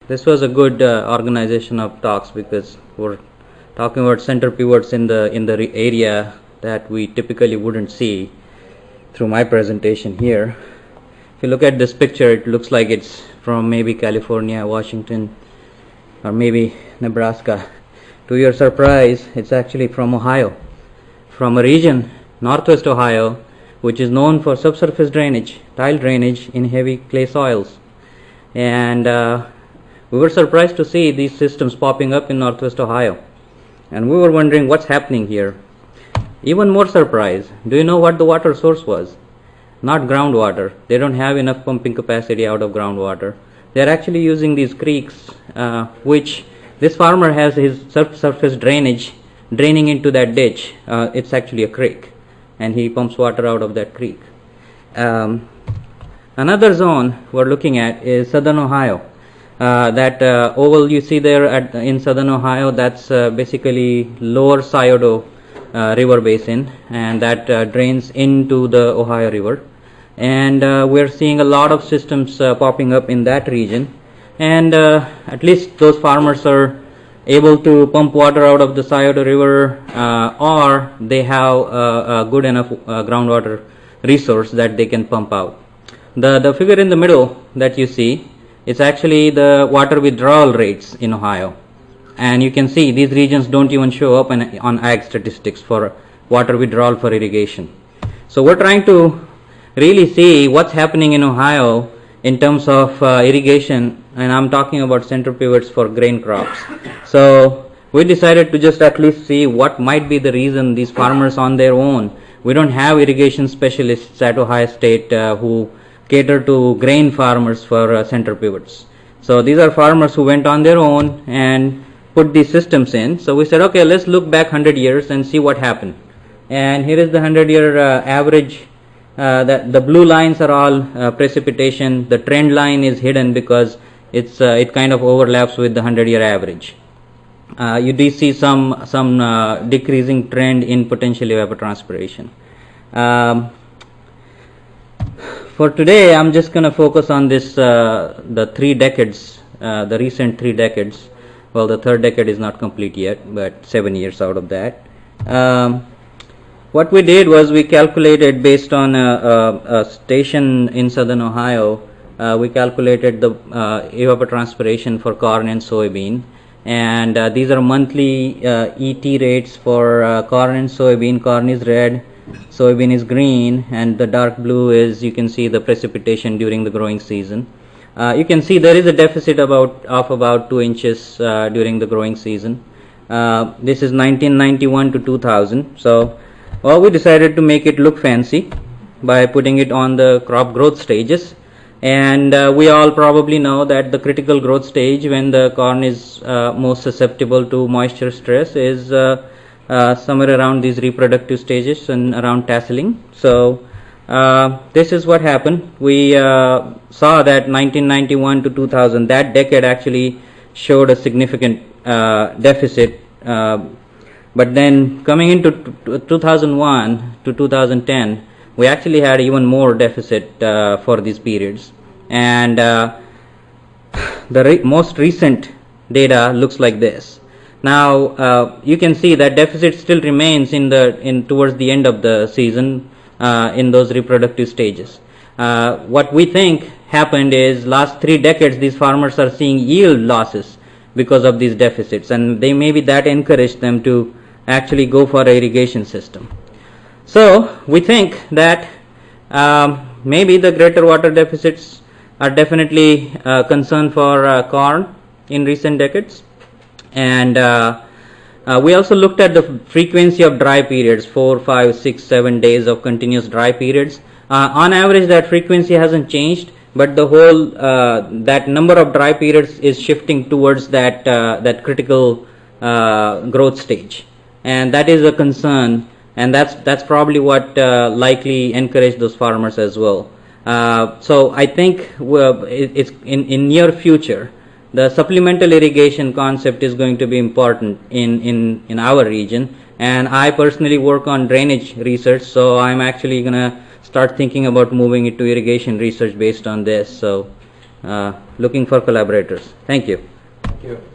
This was a good organization of talks because we're talking about center pivots in the area that we typically wouldn't see through my presentation here. If you look at this picture, it looks like it's from maybe California, Washington, or maybe Nebraska. To your surprise, it's actually from Ohio, from a region, Northwest Ohio, which is known for subsurface drainage, tile drainage in heavy clay soils. And we were surprised to see these systems popping up in Northwest Ohio. And we were wondering what's happening here. Even more surprise, do you know what the water source was? Not groundwater. They don't have enough pumping capacity out of groundwater. They're actually using these creeks, which this farmer has his subsurface drainage draining into that ditch. It's actually a creek, and he pumps water out of that creek. Another zone we're looking at is Southern Ohio. That oval you see there in Southern Ohio, that's basically lower Scioto river basin, and that drains into the Ohio River. And we're seeing a lot of systems popping up in that region. And at least those farmers are able to pump water out of the Scioto River, or they have a good enough groundwater resource that they can pump out. The figure in the middle that you see, it's actually the water withdrawal rates in Ohio. And you can see these regions don't even show up on ag statistics for water withdrawal for irrigation. So we're trying to really see what's happening in Ohio in terms of irrigation, and I'm talking about center pivots for grain crops. So we decided to just at least see what might be the reason these farmers on their own. We don't have irrigation specialists at Ohio State who cater to grain farmers for center pivots. So these are farmers who went on their own and put these systems in. So we said, okay, let's look back 100 years and see what happened. And here is the 100-year average. The blue lines are all precipitation. The trend line is hidden because it kind of overlaps with the 100-year average. You do see some decreasing trend in potential evapotranspiration. For today, I'm just going to focus on this, the 3 decades, the recent 3 decades. Well, the third decade is not complete yet, but 7 years out of that. What we did was we calculated based on a station in Southern Ohio, we calculated the evapotranspiration for corn and soybean. And these are monthly ET rates for corn and soybean. Corn is red, soybean is green, and the dark blue is, you can see, the precipitation during the growing season. You can see there is a deficit of about 2 inches during the growing season. This is 1991 to 2000. So, well, we decided to make it look fancy by putting it on the crop growth stages. And we all probably know that the critical growth stage when the corn is most susceptible to moisture stress is somewhere around these reproductive stages and around tasseling. So this is what happened. We saw that 1991 to 2000, that decade actually showed a significant deficit. But then coming into 2001 to 2010, we actually had even more deficit for these periods. And the most recent data looks like this. Now you can see that deficit still remains towards the end of the season in those reproductive stages. What we think happened is last 3 decades these farmers are seeing yield losses because of these deficits, and maybe that encouraged them to actually go for an irrigation system. So we think that maybe the greater water deficits are definitely a concern for corn in recent decades. And we also looked at the frequency of dry periods, 4, 5, 6, 7 days of continuous dry periods. On average, that frequency hasn't changed, but the whole that number of dry periods is shifting towards that critical growth stage, and that is a concern. And that's probably what likely encouraged those farmers as well. So I think it's in near future, the supplemental irrigation concept is going to be important in our region. And I personally work on drainage research, so I'm actually going to start thinking about moving it to irrigation research based on this. So looking for collaborators. Thank you. Thank you.